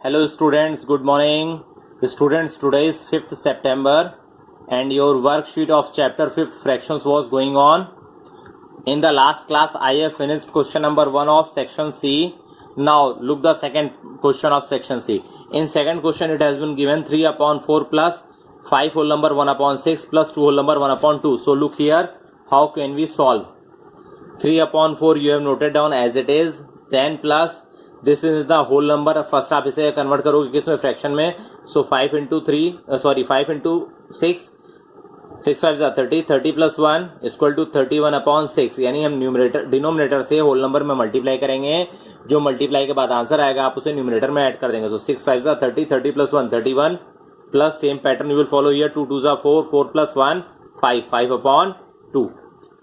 Hello students, good morning. Students, today is 5th September and your worksheet of chapter 5th fractions was going on. In the last class I have finished question number 1 of section C. Now look the second question of section C. In second question it has been given 3 upon 4 plus 5 whole number 1 upon 6 plus 2 whole number 1 upon 2. So look here, how can we solve? 3 upon 4 you have noted down as it is, 10 plus this is the whole number. First आप इसे convert करोगे किसमें, fraction में. So 5 into 3 sorry 5 into 6 6 5 30 30 plus 1 equal to 31 upon 6. यानी हम numerator denominator से whole number में multiply करेंगे. जो मल्टीप्लाई के बाद आंसर आएगा आप उसे न्यूमरेटर में ऐड कर देंगे. तो 6 5 30 30 plus 1 31 plus same pattern you will follow here. 2 2 4 4 plus 1 5 5 upon 2.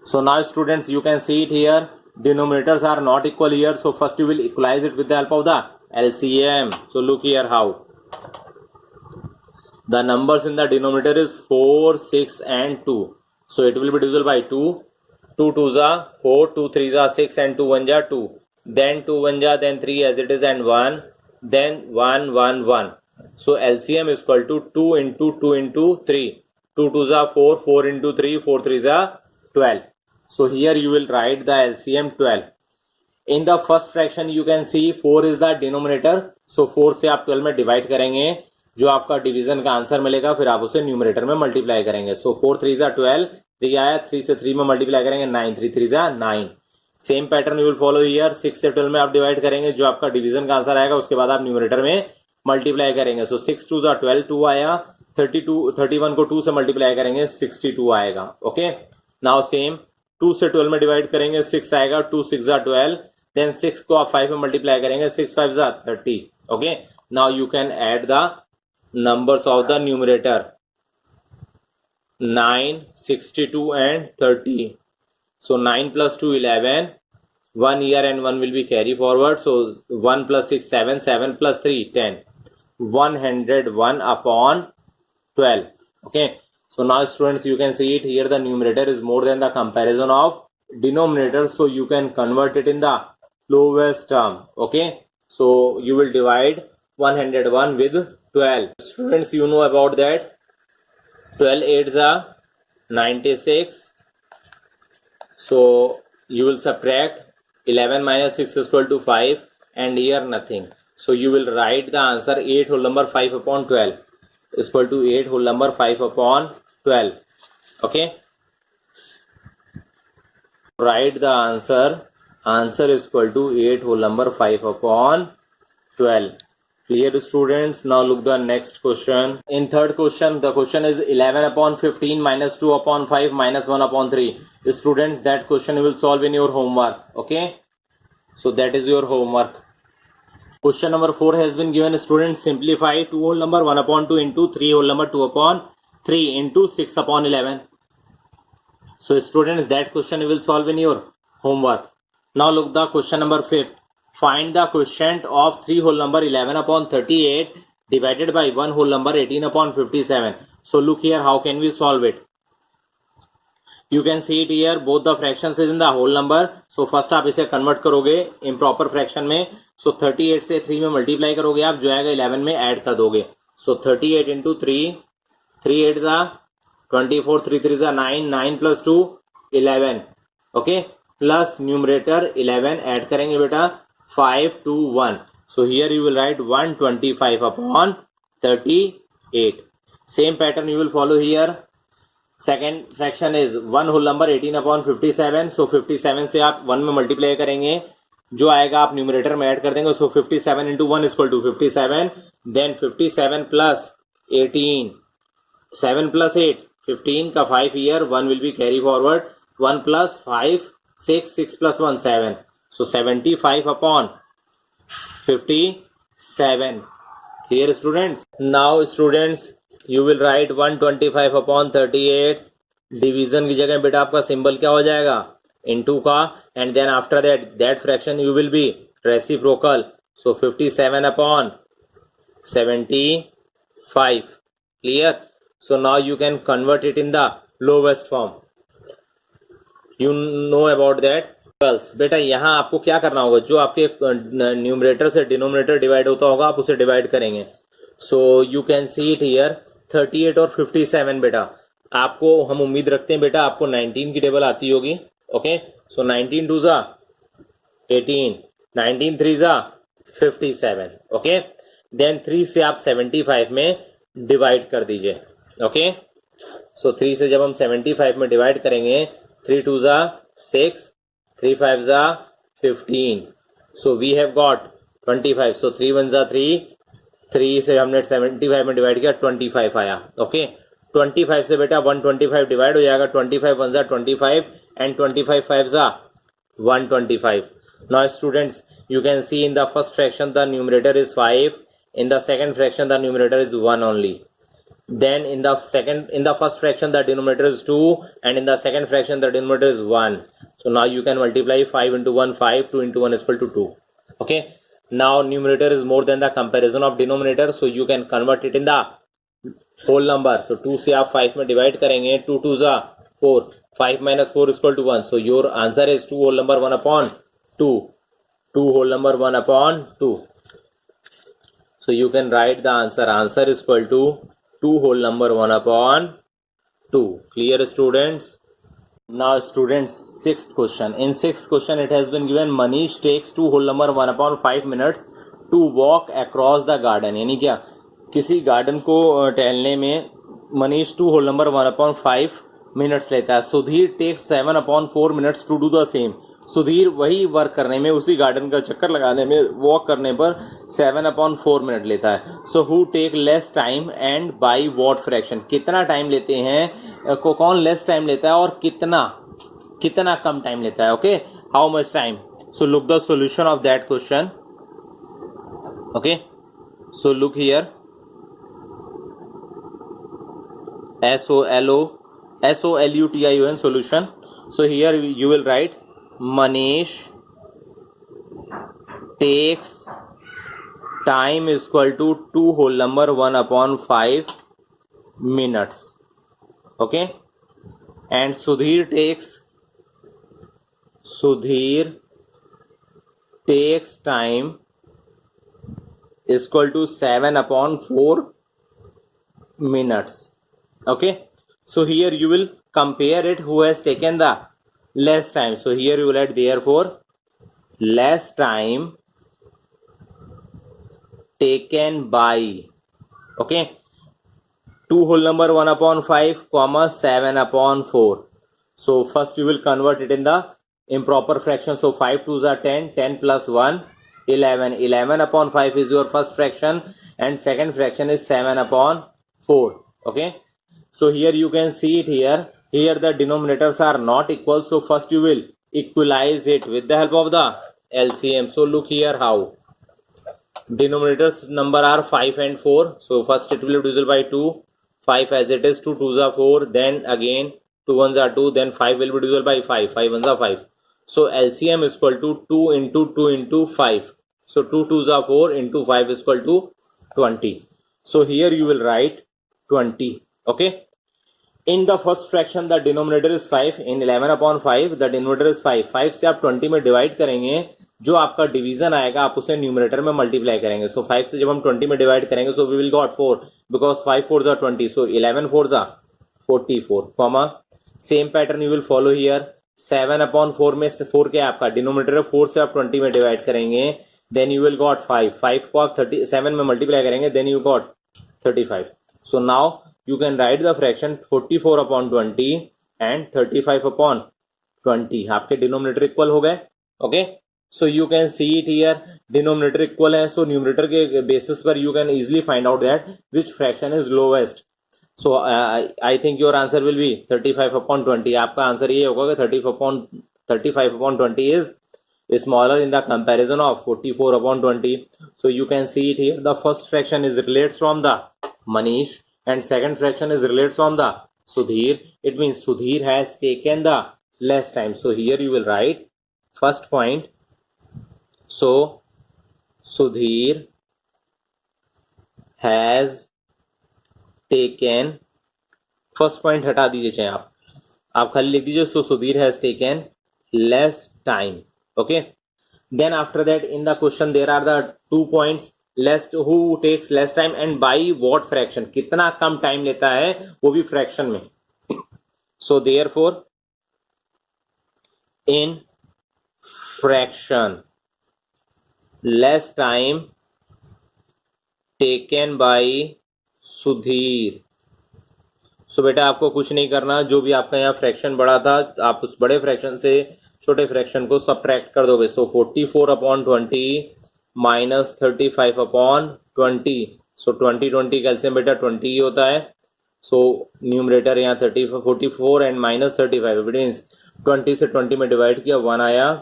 So now students you can see it here. Denominators are not equal here. So first you will equalize it with the help of the LCM. So look here how. The numbers in the denominator is 4, 6 and 2. So it will be divisible by 2. 2 2s are 4, 2 3s are 6 and 2 1s are 2. Then 2 1s are then 3 as it is and 1. Then 1 1 1. So LCM is equal to 2 into 2 into 3. 2 2s are 4, 4 into 3, 4 3s are 12. So here you will write the LCM 12. In the first fraction you can see 4 is the denominator. So 4 से आप 12 में divide करेंगे, जो आपका division का answer मिलेगा फिर आप उसे न्यूमरेटर में मल्टीप्लाई करेंगे. सो 4 3 जा 12, 3 आया, 3 से 3 में मल्टीप्लाई करेंगे 9, 3 3 जा 9. Same pattern you will follow here. 6 से 12 में आप डिवाइड करेंगे, जो आपका डिवीजन का आंसर आएगा उसके बाद आप न्यूमरेटर में मल्टीप्लाई करेंगे. सो 6 2 जा 12, 2 आया, 31 को 2 से मल्टीप्लाई करेंगे 62 आएगा. ओके, नाउ सेम 2 से 12 में डिवाइड करेंगे 6 आएगा, 2 6 जा 12, देन 6 को आप 5 में मल्टीप्लाई करेंगे 6 5 जा 30. Okay, now you can add the numbers of the numerator 9, 62 and 30. So 9 plus 2 11, 1 here and 1 will be carry forward. So 1 plus 6 7, 7 plus 3 10, 101 upon 12. Okay, so now students you can see it here, the numerator is more than the comparison of denominator, so you can convert it in the lowest term. Okay, so you will divide 101 with 12. Students, you know about that. 12 8s are 96. So you will subtract 11 minus 6 is equal to 5 and here nothing. So you will write the answer 8 whole number 5 upon 12 is equal to 8 whole number 5 upon 12. Okay, write the answer is equal to 8 whole number 5 upon 12. Clear students? Now look the next question. In third question, the question is 11 upon 15 minus 2 upon 5 minus 1 upon 3. Students, that question you will solve in your homework. Okay, so that is your homework. Question number 4 has been given. Students, simplify 2 whole number 1 upon 2 into 3 whole number 2 upon 3 into 6 upon 11. So students, that question you will solve in your homework. Now look the question number 5. Find the quotient of 3 whole number 11 upon 38 divided by 1 whole number 18 upon 57. So look here, how can we solve it? You can see it here, both the fractions is in the whole number. So first आप इसे convert करोगे improper fraction में. So 38 से 3 में multiply करोगे आप, जो आएगा 11 में add कर दोगे. So 38 into 3, 3 8s are 24, 3 3s are 9, 9 plus 2 11. Okay, plus numerator 11 add करेंगे बेटा 5 2 1. So here you will write 125 upon 38. Same pattern you will follow here. Second fraction is 1 whole number 18 upon 57. So 57 से आप 1 में multiply करेंगे, जो आएगा आप numerator में ऐड कर देंगे. So 57 into 1 is equal to 57. Then 57 plus 18, 7 plus 8 15 का 5 here, 1 will be carry forward. 1 plus 5 6, 6 plus 1 7. So 75 upon 57. Clear students? Now students, you will write 125 upon 38. Division की जगह बेटा आपका सिंबल क्या हो जाएगा, इनटू का, and then after that fraction you will be reciprocal. So 57 upon 75. Clear? So now you can convert it in the lowest form. You know about that. Girls बेटा यहाँ आपको क्या करना होगा, जो आपके न्यूमरेटर से डिनोमिनेटर डिवाइड होता होगा आप उसे डिवाइड करेंगे. So you can see it here 38 और 57 बेटा आपको हम उम्मीद रखते हैं बेटा आपको 19 की टेबल आती होगी. ओके सो 19 2 जा 18, 19 3 जा 57. ओके देन 3 से आप 75 में डिवाइड कर दीजिए. ओके सो 3 से जब हम 75 में डिवाइड करेंगे 3 2 जा 6, 3 5 जा 15. So we have got 25. So 3 1 जा 3, 3 से हमने 75 में डिवाइड किया 25 आया. ओके 25 से बेटा 125 डिवाइड हो जाएगा. 25 1 जा 25 एंड 25 5 जा 125. Now students you can see in the first fraction the numerator is 5, in the second fraction the numerator is 1 only. Then in the first fraction the denominator is 2 and in the second fraction the denominator is 1. So now you can multiply 5 into 1 5, 2 into 1 is equal to 2. Okay now numerator is more than the comparison of denominator, so you can convert it in the whole number. So 2 से आप 5 में divide करेंगे 2 2 जा 4, 5 minus 4 is equal to 1. So your answer is 2 whole number 1 upon 2. 2 whole number 1 upon 2. So you can write the answer. Answer is equal to 2 whole number 1 upon 2. Clear students? Now students, sixth question. In sixth question it has been given Manish takes 2 whole number 1 upon 5 minutes to walk across the garden. यानी क्या किसी garden को टहलने में Manish 2 whole number 1 upon 5 minutes लेता है. Sudhir takes 7 upon 4 minutes to do the same. Sudhir वही work करने में, उसी गार्डन का चक्कर लगाने में, वॉक करने पर 7 upon 4 मिनट लेता है. So who take less time and by what fraction. कितना टाइम लेते हैं, कौन लेस टाइम लेता है और कितना कम टाइम लेता है. Okay how much time. So look the solution of that question. Okay so look here SOLUTION solution. So here you will write Manish takes time is equal to 2 whole number 1 upon 5 minutes. Okay and Sudhir takes time is equal to 7 upon 4 minutes. Okay so here you will compare it who has taken the less time. So here you will add therefore less time taken by. Okay 2 whole number 1 upon 5 comma 7 upon 4. So first you will convert it in the improper fraction. So 5 2s are 10, 10 plus 1 11, 11 upon 5 is your first fraction and second fraction is 7 upon 4. Okay so here you can see it here the denominators are not equal, so first you will equalize it with the help of the LCM. So look here how denominators number are 5 and 4. So first it will be divisible by 2, 5 as it is, 2 2s are 4, then again 2 1s are 2, then 5 will be divisible by 5, 5 1s are 5. So LCM is equal to 2 into 2 into 5. So 2 2s are 4 into 5 is equal to 20. So here you will write 20. Okay in the first fraction the denominator is 5, in 11 upon 5 the denominator is 5. 5 से आप 20 में divide करेंगे, जो आपका division आएगा आप उसे numerator में मल्टीप्लाई करेंगे. सो 5 से जब हम 20 में डिवाइड करेंगे so we will got 4 because 5 4s are 20. सो 11 4s are 44 comma same pattern you will follow here. 7 upon 4 में 4 क्या है आपका डिनोमिनेटर है, 4 से आप 20 में डिवाइड करेंगे देन यू विल गॉट 5. 5 को आप 37 में मल्टीप्लाई करेंगे then you got 35. So now you can write the fraction 44 upon 20 and 35 upon 20. आपके डिनोमिनेटर इक्वल हो गए. Okay so you can see it here denominator equal है, सो न्यूमरेटर के basis पर you can easily find out that which fraction is lowest. So I think your answer will be 35 upon 20. आपका answer ये होगा कि 35 upon 20 is smaller in the comparison of 44 upon 20. So you can see it here. The first fraction is related from the Manish and second fraction is related from the Sudhir. It means Sudhir has taken the less time. So here you will write first point. So Sudhir has taken, first point हटा दीजिए चाहे आप खाली लिख दीजिए. So Sudhir has taken less time. Okay, then after that in the question there are the 2 points, less who takes less time and by what fraction, कितना कम time लेता है वो भी फ्रैक्शन में. So therefore in fraction less time taken by Sudhir. सो बेटा आपको कुछ नहीं करना, जो भी आपका यहाँ फ्रैक्शन बड़ा था आप उस बड़े फ्रैक्शन से छोटे फ्रैक्शन को सब्ट्रैक्ट कर दोगे. सो 44/20 माइनस 35/20. सो 20 कैल्सियम बेटा 20 ही होता है. सो न्यूमरेटर यहाँ 44 एंड माइनस 35 मीन्स 20 से 20 में डिवाइड किया 1 आया.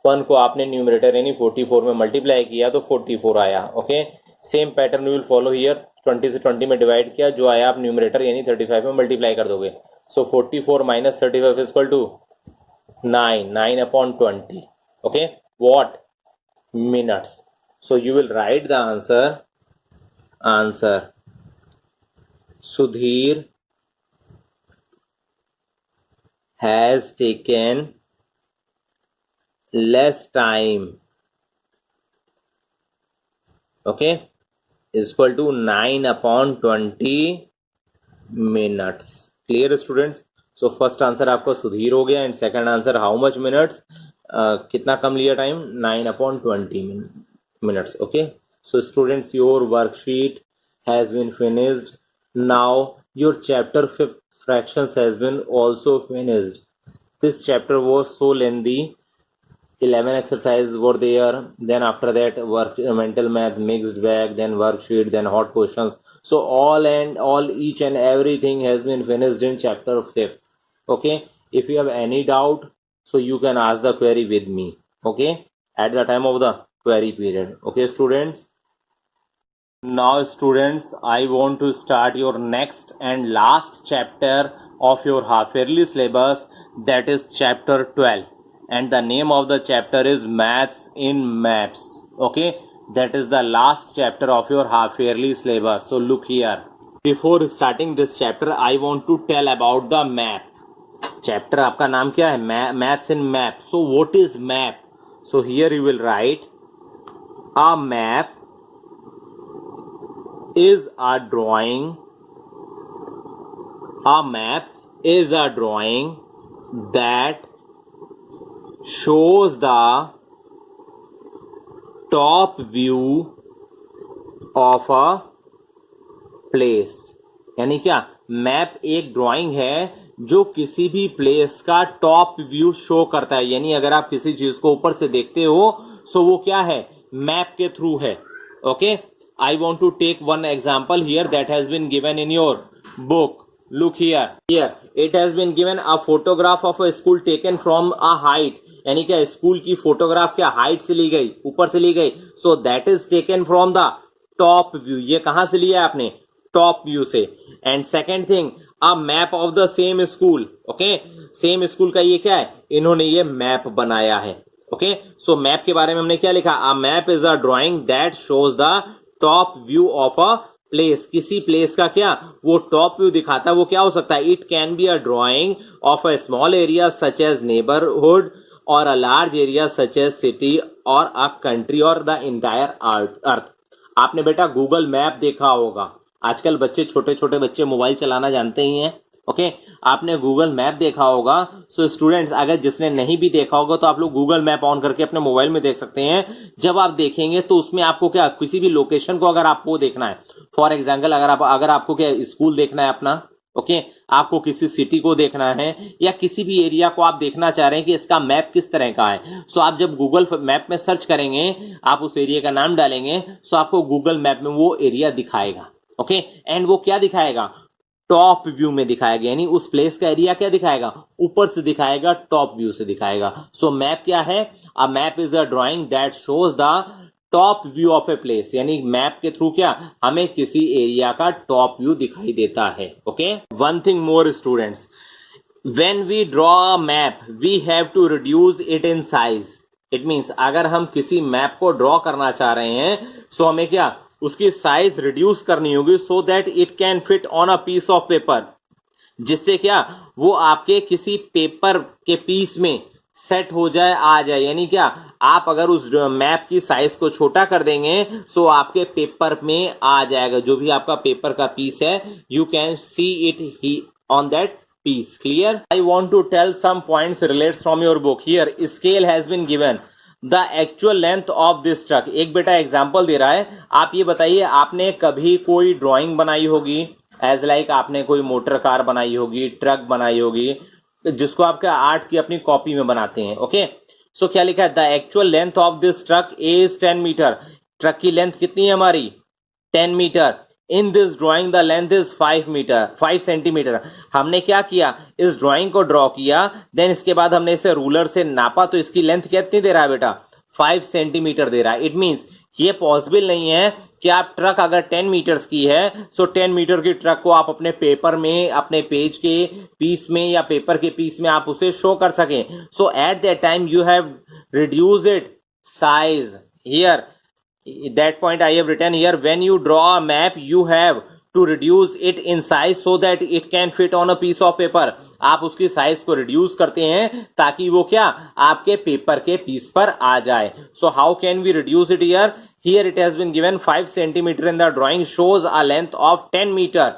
1 को आपने न्यूमरेटर यानी 44 में मल्टीप्लाई किया तो 44 आया. Okay, same pattern will follow here. 20 से 20 में डिवाइड किया, जो आया आप न्यूमरेटर यानी 35 में मल्टीप्लाई कर दोगे. So 44 minus 35 is equal to 9/20. Okay, what minutes. So you will write the answer Sudhir has taken less time, okay, is equal to 9/20 minutes. Clear students? So first answer आपको सुधीर हो गया and second answer how much minutes, कितना कम लिया time, 9/20 minutes. Okay, so students your worksheet has been finished. Now your chapter 5th fractions has been also finished. This chapter was so lengthy. 11 exercises were there, then after that mental math, mixed bag, then worksheet, then hot questions. So all each and everything has been finished in chapter 5th. Okay, if you have any doubt, so you can ask the query with me, okay, at the time of the query period. Okay students, now students I want to start your next and last chapter of your half yearly syllabus, that is chapter 12, and the name of the chapter is maths in maps. Okay, that is the last chapter of your half yearly syllabus. So look here, before starting this chapter I want to tell about the map. Chapter आपका नाम क्या है, maths in map. So what is map? So here you will right a map is a drawing. A map is a drawing that shows the top view of a place. यानी क्या, map एक drawing है जो किसी भी place का top view show करता है. यानी अगर आप किसी चीज को ऊपर से देखते हो सो वो क्या है, मैप के थ्रू है. Okay, I want to take one example here that has been given in your book. Look here. Here it has been given a photograph of a school taken from a height. यानी क्या, school की photograph क्या height से ली गई, ऊपर से ली गई. So that is taken from the top view. ये कहां से लिया है आपने, टॉप व्यू से. And second thing, a map of the same school. Okay, same school का ये क्या है, इन्होंने ये मैप बनाया है. ओके, सो मैप के बारे में हमने क्या लिखा, a map is a drawing that shows the top view of a place. किसी प्लेस का क्या, वो टॉप व्यू दिखाता है. वो क्या हो सकता है, it can be a drawing of a small area such as neighbourhood और a large area such as city और अ कंट्री और द इंटायर अर्थ. आपने बेटा गूगल मैप देखा होगा. आजकल बच्चे, छोटे छोटे बच्चे मोबाइल चलाना जानते ही हैं. ओके, आपने गूगल मैप देखा होगा. सो स्टूडेंट्स, अगर जिसने नहीं भी देखा होगा तो आप लोग गूगल मैप ऑन करके अपने मोबाइल में देख सकते हैं. जब आप देखेंगे तो उसमें आपको क्या, किसी भी लोकेशन को अगर आपको देखना है, फॉर एग्जाम्पल अगर आपको क्या स्कूल देखना है अपना, ओके, आपको किसी सिटी को देखना है या किसी भी एरिया को आप देखना चाह रहे हैं कि इसका मैप किस तरह का है. सो आप जब गूगल मैप में सर्च करेंगे, आप उस एरिया का नाम डालेंगे, सो आपको गूगल मैप में वो एरिया दिखाएगा. ओके, एंड वो क्या दिखाएगा, टॉप व्यू में दिखाएगा. यानी उस प्लेस का एरिया क्या दिखाएगा, ऊपर से दिखाएगा, टॉप व्यू से दिखाएगा. सो मैप क्या है, a map is a drawing that shows the top view of a place. यानी मैप के थ्रू क्या, हमें किसी एरिया का टॉप व्यू दिखाई देता है. Okay, one thing more students, when we draw a map we have to reduce it in size. It means अगर हम किसी मैप को ड्रॉ करना चाह रहे हैं सो हमें क्या, उसकी साइज रिड्यूस करनी होगी, so that it can fit on a piece of paper. जिससे क्या, वो आपके किसी पेपर के पीस में सेट हो जाए, आ जाए, यानी क्या, आप अगर उस मैप की साइज को छोटा कर देंगे तो आपके पेपर में आ जाएगा, जो भी आपका पेपर का पीस है, you can see it he on that piece. Clear? I want to tell some points related from your book. Here scale has been given. The actual length of this truck. एक बेटा example दे रहा है, आप ये बताइए, आपने कभी कोई ड्राइंग बनाई होगी, एज लाइक आपने कोई मोटर कार बनाई होगी, ट्रक बनाई होगी, जिसको आपके आर्ट की अपनी कॉपी में बनाते हैं. ओके, सो क्या लिखा है, the actual length of this truck is 10 metre. Truck की लेंथ कितनी है हमारी, 10 metre. In this drawing the length is 5 centimetre. हमने क्या किया, इस ड्राइंग को ड्रॉ किया, देन इसके बाद हमने इसे रूलर से नापा, तो इसकी लेंथ कितनी दे रहा है बेटा, 5 सेंटीमीटर दे रहा है. इट मींस ये पॉसिबल नहीं है कि आप ट्रक अगर 10 मीटर्स की है, सो 10 मीटर की ट्रक को आप अपने पेपर में, अपने पेज के पीस में या पेपर के पीस में आप उसे शो कर सकें. So at that time you have reduce it size. Here that point I have written here, when you draw a map you have to reduce it in size so that it can fit on a piece of paper. आप उसकी size को reduce करते हैं ताकि वो क्या, आपके paper के पीस पर आ जाए. So how can we reduce it here, here it has been given 5 centimetre in the drawing shows a length of 10 metre.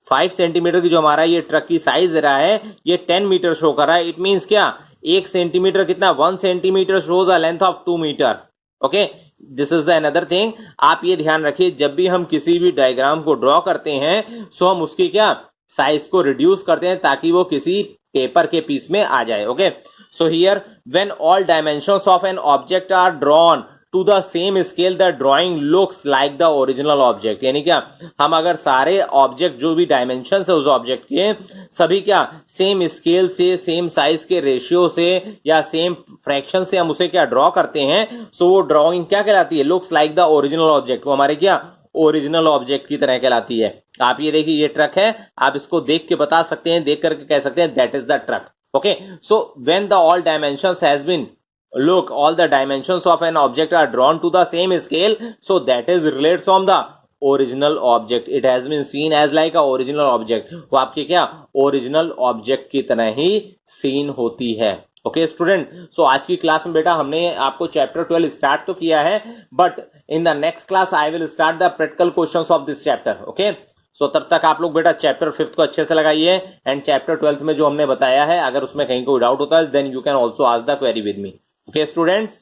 5 centimetre की जो हमारा ये ट्रक की साइज दे रहा है, ये 10 मीटर शो कर रहा है. इट मीन्स क्या, 1 सेंटीमीटर कितना, 1 centimetre shows a length of 2 metre. Okay, this is the another thing. आप ये ध्यान रखिए, जब भी हम किसी भी डायग्राम को ड्रॉ करते हैं, सो हम उसकी क्या, साइज को रिड्यूस करते हैं ताकि वो किसी पेपर के पीस में आ जाए. Okay, so here when all dimensions of an object are drawn to the same scale the drawing looks like the original object. यानी क्या, हम अगर सारे ऑब्जेक्ट जो भी डायमेंशन है उस ऑब्जेक्ट के, सभी क्या सेम स्केल से, सेम साइज के रेशियो से या सेम फ्रैक्शन से हम उसे क्या ड्रॉ करते हैं, सो वो ड्रॉइंग क्या कहलाती है, looks like the original object. वो हमारे क्या, ओरिजिनल ऑब्जेक्ट की तरह कहलाती है. आप ये देखिए, ये ट्रक है, आप इसको देख के बता सकते हैं, देख करके कह सकते हैं that is the truck. Okay, so when the all dimensions has been, look, all the dimensions of an object are drawn to the same scale, so that is related from the original object. It has been seen as like a original object. वो आपके क्या, original object की तरह ही scene होती है. Okay student, सो आज की class में बेटा हमने आपको चैप्टर 12 स्टार्ट तो किया है, but in the next class I will start the practical questions of this chapter. Okay, so तब तक आप लोग बेटा चैप्टर 5 को अच्छे से लगाइए, एंड चैप्टर 12 में जो हमने बताया है, अगर उसमें कहीं कोई डाउट होता है, then you can also ask the query with me. Okay students,